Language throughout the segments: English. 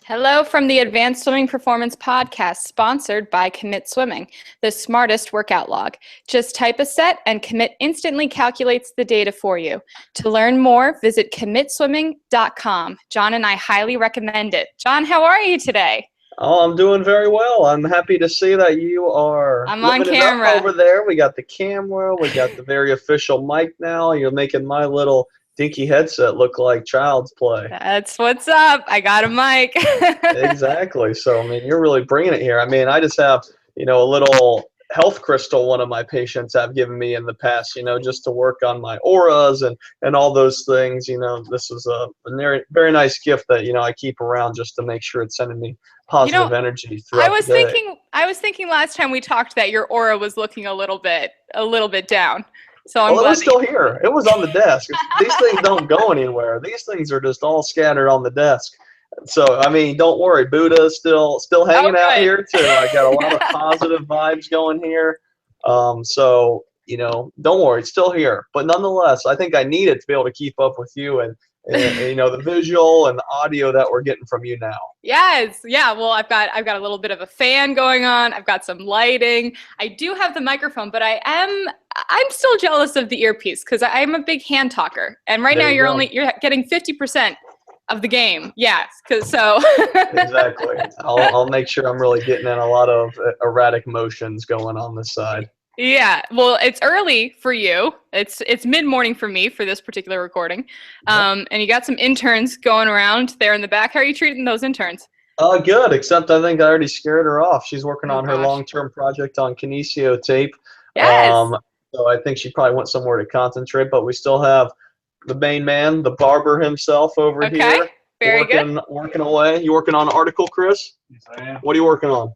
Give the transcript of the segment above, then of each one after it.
Hello from the Advanced Swimming Performance Podcast, sponsored by Commit Swimming, the smartest workout log. Just type a set and Commit instantly calculates the data for you. To learn more, visit commitswimming.com. John and I highly recommend it. John, how are you today? Oh, I'm doing very well. I'm happy to see that you are I'm on living it up camera. over there. We got the camera. We got the very official mic now. You're making my little dinky headset look like child's play. That's what's up. I got a mic. Exactly. So, I mean, you're really bringing it here. I mean, I just have, a little health crystal one of my patients have given me in the past, just to work on my auras and all those things. This is a very, very nice gift that, I keep around just to make sure it's sending me positive energy throughout the day. I was thinking last time we talked that your aura was looking a little bit down. So I'm Well, glad it was still here. It was on the desk. These things don't go anywhere. These things are just all scattered on the desk. So, I mean, don't worry. Buddha is still hanging out here too. I got a lot of positive vibes going here. So, don't worry. It's still here. But nonetheless, I think I need it to be able to keep up with you and the visual and the audio that we're getting from you now. Yes. Yeah. Well, I've got a little bit of a fan going on. I've got some lighting. I do have the microphone, but I'm still jealous of the earpiece because I'm a big hand talker. And right now you're getting 50% of the game. Yes. Exactly. I'll make sure I'm really getting in a lot of erratic motions going on this side. Yeah, well, it's early for you. It's mid-morning for me for this particular recording. And you got some interns going around there in the back. How are you treating those interns? Good, except I think I already scared her off. She's working on her long-term project on kinesio tape. Yes. So I think she probably went somewhere to concentrate, but we still have the main man, the barber himself over here. Very good. Working away. You working on an article, Chris? Yes, I am. What are you working on?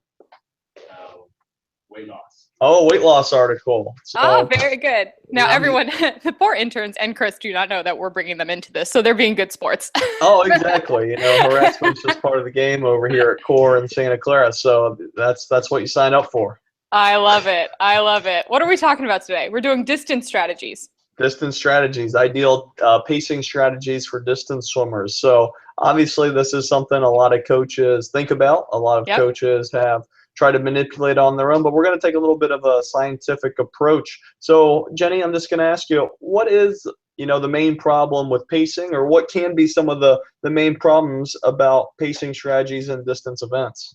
Weight loss. Oh, weight loss article. So, very good. Now, everyone, the poor interns and Chris do not know that we're bringing them into this, so they're being good sports. Oh, exactly. Harassment's just part of the game over here at Core in Santa Clara, so that's what you sign up for. I love it. I love it. What are we talking about today? We're doing distance strategies. Distance strategies, ideal pacing strategies for distance swimmers. So obviously this is something a lot of coaches think about. A lot of coaches have tried to manipulate on their own, but we're going to take a little bit of a scientific approach. So Jenny, I'm just going to ask you, what is the main problem with pacing, or what can be some of the main problems about pacing strategies in distance events?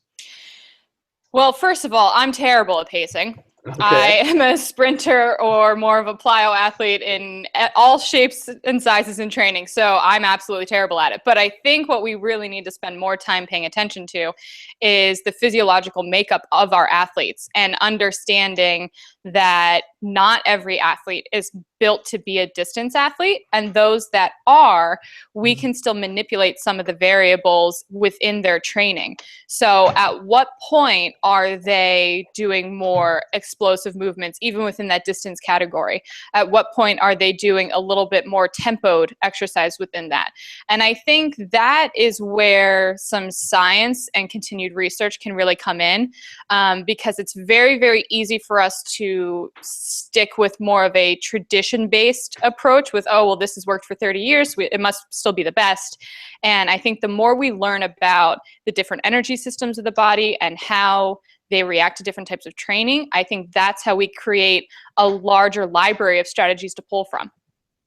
Well, first of all, I'm terrible at pacing. Okay. I am a sprinter or more of a plyo athlete in all shapes and sizes in training, so I'm absolutely terrible at it. But I think what we really need to spend more time paying attention to is the physiological makeup of our athletes and understanding that not every athlete is built to be a distance athlete, and those that are, we can still manipulate some of the variables within their training. So at what point are they doing more explosive movements, even within that distance category? At what point are they doing a little bit more tempoed exercise within that? And I think that is where some science and continued research can really come in, because it's very, very easy for us to stick with more of a tradition-based approach with, oh, well, this has worked for 30 years. It must still be the best. And I think the more we learn about the different energy systems of the body and how they react to different types of training, I think that's how we create a larger library of strategies to pull from.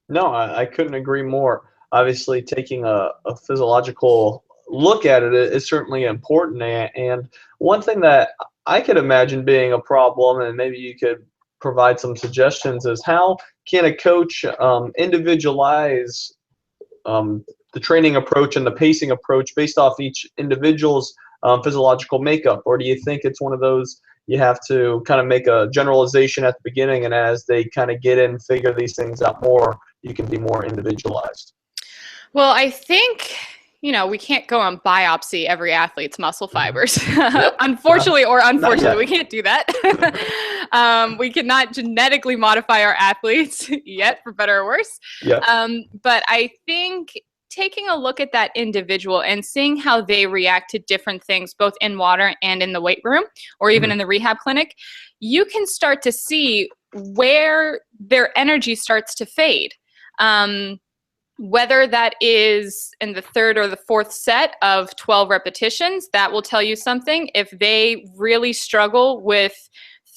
No, I couldn't agree more. Obviously, taking a physiological look at it is certainly important. And one thing that I could imagine being a problem, and maybe you could provide some suggestions, is how can a coach individualize the training approach and the pacing approach based off each individual's physiological makeup? Or do you think it's one of those you have to kind of make a generalization at the beginning, and as they kind of get in and figure these things out more, you can be more individualized? Well, I think we can't go and biopsy every athlete's muscle fibers. Unfortunately, we can't do that. We cannot genetically modify our athletes yet, for better or worse. But I think taking a look at that individual and seeing how they react to different things, both in water and in the weight room, or even in the rehab clinic, you can start to see where their energy starts to fade. Whether that is in the third or the fourth set of 12 repetitions, that will tell you something. If they really struggle with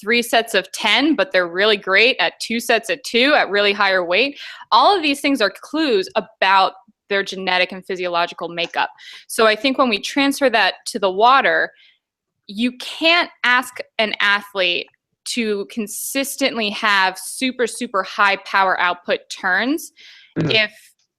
3 sets of 10, but they're really great at 2 sets of 2 at really higher weight, all of these things are clues about their genetic and physiological makeup. So I think when we transfer that to the water, you can't ask an athlete to consistently have super, super high power output turns if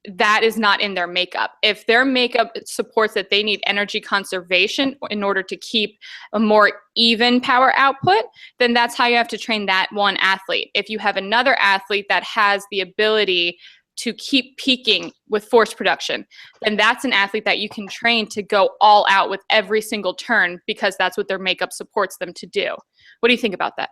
that is not in their makeup. If their makeup supports that they need energy conservation in order to keep a more even power output, then that's how you have to train that one athlete. If you have another athlete that has the ability to keep peaking with force production, then that's an athlete that you can train to go all out with every single turn because that's what their makeup supports them to do. What do you think about that?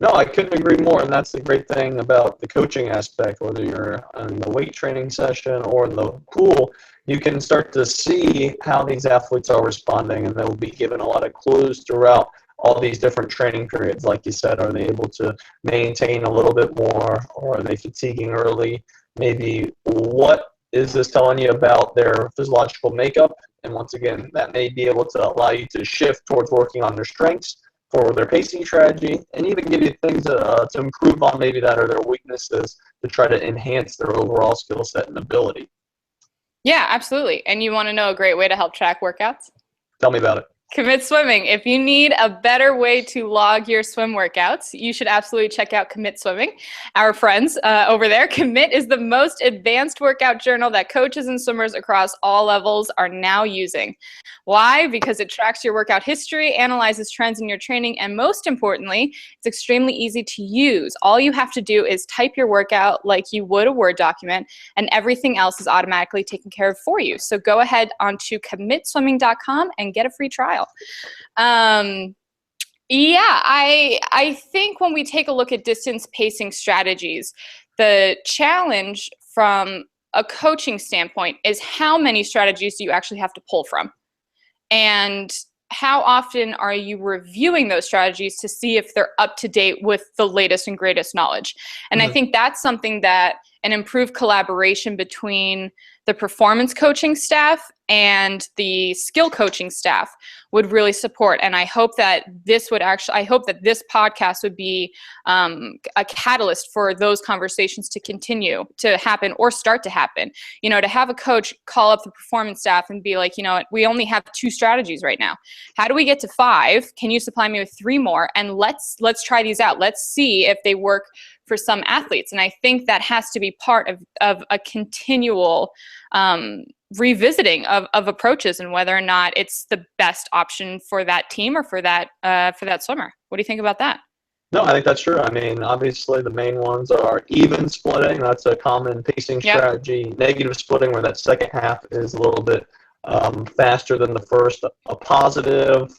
No, I couldn't agree more, and that's the great thing about the coaching aspect. Whether you're in the weight training session or in the pool, you can start to see how these athletes are responding, and they'll be given a lot of clues throughout all these different training periods. Like you said, are they able to maintain a little bit more, or are they fatiguing early? Maybe what is this telling you about their physiological makeup? And once again, that may be able to allow you to shift towards working on their strengths for their pacing strategy, and even give you things to improve on maybe that or their weaknesses to try to enhance their overall skill set and ability. Yeah, absolutely. And you want to know a great way to help track workouts? Tell me about it. Commit Swimming. If you need a better way to log your swim workouts, you should absolutely check out Commit Swimming. Our friends over there, Commit is the most advanced workout journal that coaches and swimmers across all levels are now using. Why? Because it tracks your workout history, analyzes trends in your training, and most importantly, it's extremely easy to use. All you have to do is type your workout like you would a Word document, and everything else is automatically taken care of for you. So go ahead onto commitswimming.com and get a free trial. Yeah, I think when we take a look at distance pacing strategies, the challenge from a coaching standpoint is how many strategies do you actually have to pull from? And how often are you reviewing those strategies to see if they're up to date with the latest and greatest knowledge? And I think that's something that an improved collaboration between the performance coaching staff and the skill coaching staff would really support. And I hope that this podcast would be a catalyst for those conversations to continue to happen or start to happen. You know, to have a coach call up the performance staff and be like, you know, we only have 2 strategies right now. How do we get to 5? Can you supply me with 3 more? And let's try these out. Let's see if they work for some athletes. And I think that has to be part of a continual revisiting of approaches and whether or not it's the best option for that team or for that swimmer. What do you think about that? No, I think that's true. I mean, obviously the main ones are even splitting. That's a common pacing strategy. Negative splitting, where that second half is a little bit faster than the first. A positive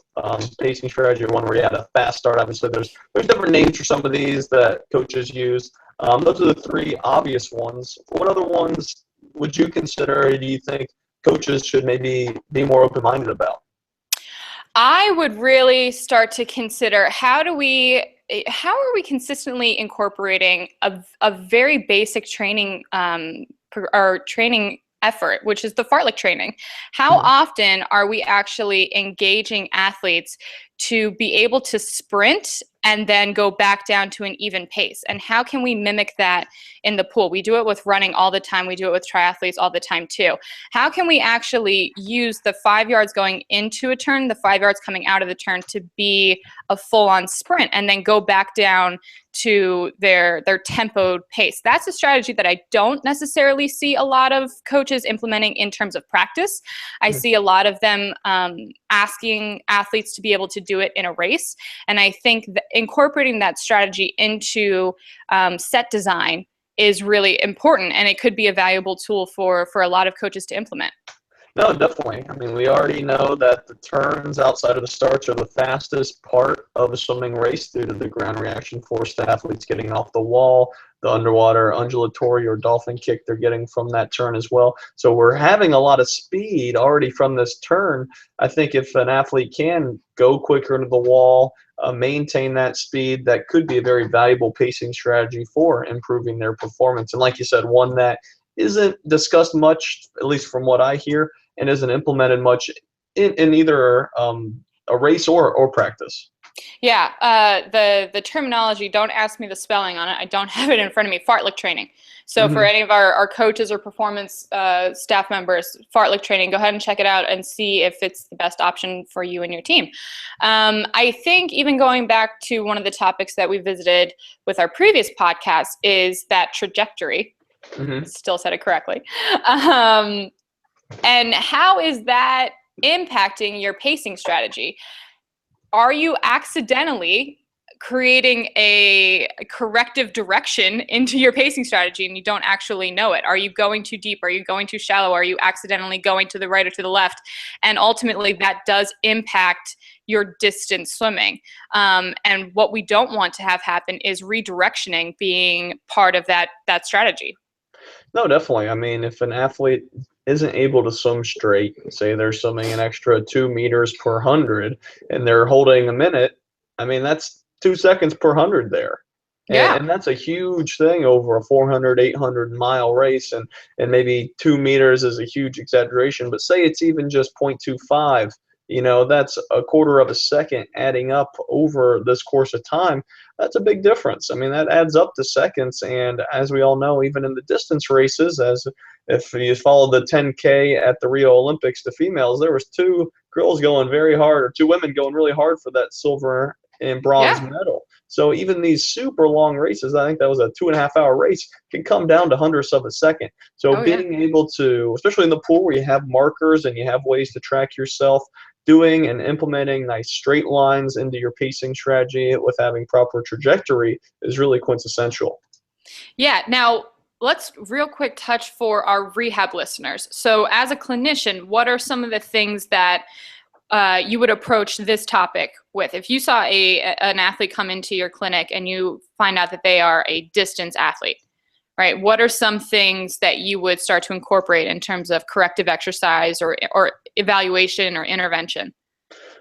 pacing strategy, one where you had a fast start. Obviously, there's different names for some of these that coaches use. Those are the 3 obvious ones. What other ones would you consider, or do you think coaches should maybe be more open-minded about? I would really start to consider how are we consistently incorporating a very basic training or training effort, which is the fartlek training. How often are we actually engaging athletes to be able to sprint and then go back down to an even pace? And how can we mimic that in the pool? We do it with running all the time. We do it with triathletes all the time too. How can we actually use the 5 yards going into a turn, the 5 yards coming out of the turn to be a full-on sprint and then go back down to their tempoed pace? That's a strategy that I don't necessarily see a lot of coaches implementing in terms of practice. I see a lot of them asking athletes to be able to do it in a race. And I think that incorporating that strategy into set design is really important, and it could be a valuable tool for a lot of coaches to implement. No, definitely. I mean, we already know that the turns outside of the starts are the fastest part of a swimming race due to the ground reaction force to athletes getting off the wall, the underwater undulatory or dolphin kick they're getting from that turn as well. So we're having a lot of speed already from this turn. I think if an athlete can go quicker into the wall, maintain that speed, that could be a very valuable pacing strategy for improving their performance. And like you said, one that isn't discussed much, at least from what I hear, and isn't implemented much in either a race or practice. Yeah, the terminology, don't ask me the spelling on it. I don't have it in front of me. Fartlek training. So for Hmm. any of our coaches or performance staff members, fartlek training, go ahead and check it out and see if it's the best option for you and your team. I think even going back to one of the topics that we visited with our previous podcast is that trajectory. Hmm. Still said it correctly. Um, and how is that impacting your pacing strategy? Are you accidentally creating a corrective direction into your pacing strategy and you don't actually know it? Are you going too deep? Are you going too shallow? Are you accidentally going to the right or to the left? And ultimately, that does impact your distance swimming. And what we don't want to have happen is redirectioning being part of that strategy. No, definitely. I mean, if an athlete isn't able to swim straight, say they're swimming an extra 2 meters per 100 and they're holding a minute, I mean, that's 2 seconds per 100 there. Yeah. And that's a huge thing over a 400, 800-mile race. And maybe 2 meters is a huge exaggeration, but say it's even just 0.25, that's a quarter of a second adding up over this course of time. That's a big difference. I mean, that adds up to seconds. And as we all know, even in the distance races, as if you follow the 10K at the Rio Olympics, the females, there was two girls going very hard, or two women going really hard for that silver and bronze Yeah. medal. So even these super long races, I think that was a 2.5 hour race, can come down to hundredths of a second. So Oh, yeah. being able to, especially in the pool where you have markers and you have ways to track yourself, doing and implementing nice straight lines into your pacing strategy with having proper trajectory is really quintessential. Yeah. Now, let's real quick touch for our rehab listeners. So, as a clinician, what are some of the things that you would approach this topic with? If you saw an athlete come into your clinic and you find out that they are a distance athlete, right? What are some things that you would start to incorporate in terms of corrective exercise or evaluation or intervention?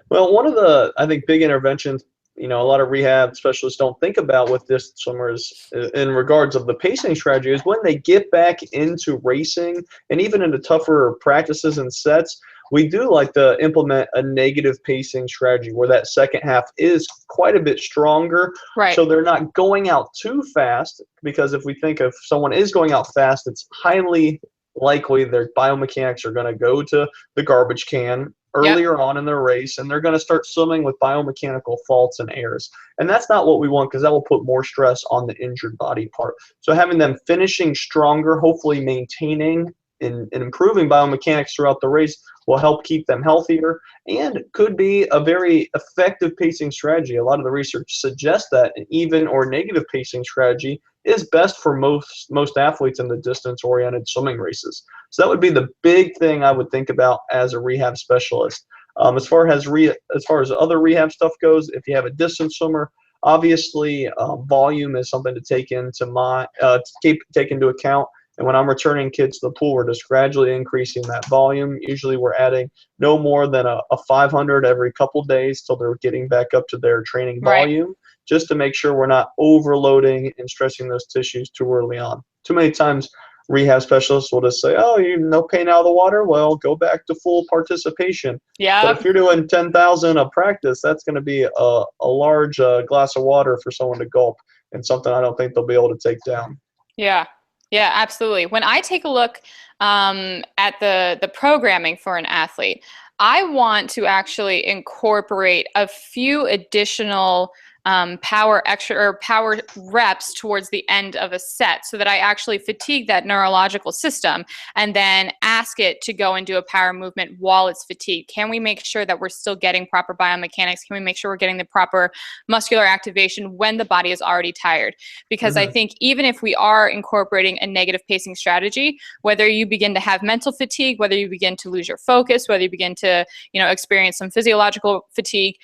Well, one of the, I think, big interventions, a lot of rehab specialists don't think about with distance swimmers in regards of the pacing strategy is when they get back into racing and even into tougher practices and sets, we do like to implement a negative pacing strategy where that second half is quite a bit stronger. Right. So they're not going out too fast, because if we think if someone is going out fast, it's highly likely their biomechanics are going to go to the garbage can Yep. earlier on in their race, and they're going to start swimming with biomechanical faults and errors. And that's not what we want, because that will put more stress on the injured body part. So having them finishing stronger, hopefully maintaining and improving biomechanics throughout the race will help keep them healthier and could be a very effective pacing strategy. A lot of the research suggests that an even or negative pacing strategy is best for most athletes in the distance-oriented swimming races. So that would be the big thing I would think about as a rehab specialist. As far as other rehab stuff goes, if you have a distance swimmer, obviously volume is something to take into account. And when I'm returning kids to the pool, we're just gradually increasing that volume. Usually we're adding no more than a 500 every couple days till they're getting back up to their training Right. volume, just to make sure we're not overloading and stressing those tissues too early on. Too many times rehab specialists will just say, oh, you no pain out of the water? Well, go back to full participation. But if Yep. you're doing 10,000 a practice, that's going to be a large glass of water for someone to gulp, and something I don't think they'll be able to take down. Yeah. Yeah, absolutely. When I take a look at the programming for an athlete, I want to actually incorporate a few additional power reps towards the end of a set, so that I actually fatigue that neurological system and then ask it to go and do a power movement while it's fatigued. Can we make sure that we're still getting proper biomechanics? Can we make sure we're getting the proper muscular activation when the body is already tired? Because I Hmm. think even if we are incorporating a negative pacing strategy, whether you begin to have mental fatigue, whether you begin to lose your focus, whether you begin to, experience some physiological fatigue,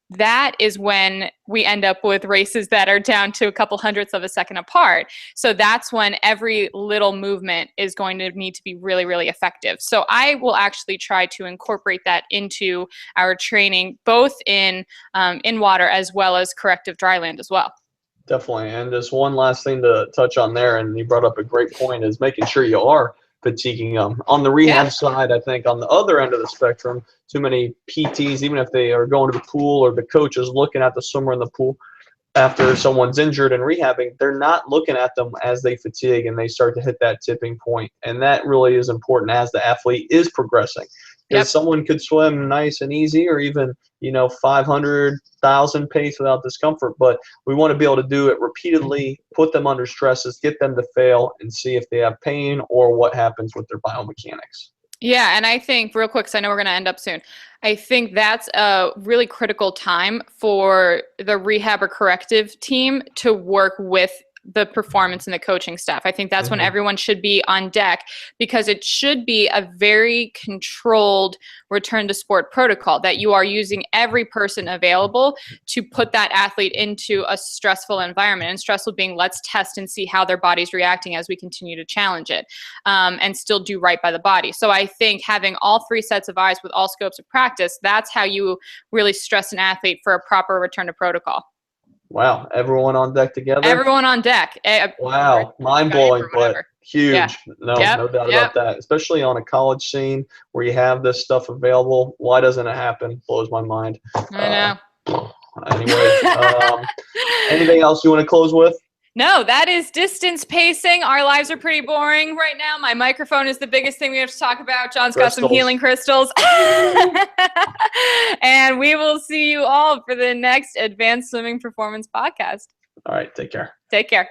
that is when we end up with races that are down to a couple hundredths of a second apart. So that's when every little movement is going to need to be really, really effective. So I will actually try to incorporate that into our training, both in water as well as corrective dry land as well. Definitely. And just one last thing to touch on there, and you brought up a great point, is making sure you are fatiguing them. On the Yeah. rehab side, I think on the other end of the spectrum, too many PTs, even if they are going to the pool or the coach is looking at the swimmer in the pool after someone's injured and rehabbing, they're not looking at them as they fatigue and they start to hit that tipping point. And that really is important as the athlete is progressing. Because Yep. someone could swim nice and easy or even, 500,000 pace without discomfort, but we want to be able to do it repeatedly, put them under stresses, get them to fail, and see if they have pain or what happens with their biomechanics. Yeah, and I think real quick, because I know we're going to end up soon, I think that's a really critical time for the rehab or corrective team to work with the performance and the coaching staff. I think that's when everyone should be on deck, because it should be a very controlled return to sport protocol that you are using every person available to put that athlete into a stressful environment. And stressful being, let's test and see how their body's reacting as we continue to challenge it, and still do right by the body. So I think having all three sets of eyes with all scopes of practice, that's how you really stress an athlete for a proper return to protocol. Wow, everyone on deck together? Everyone on deck. Wow, mind Skype blowing, or but whatever. Yeah. huge. No, Yep. no doubt Yep. about that. Especially on a college scene where you have this stuff available. Why doesn't it happen? Blows my mind. I know. Anyway, anything else you want to close with? No, that is distance pacing. Our lives are pretty boring right now. My microphone is the biggest thing we have to talk about. John's got some healing crystals. And we will see you all for the next Advanced Swimming Performance podcast. All right, take care. Take care.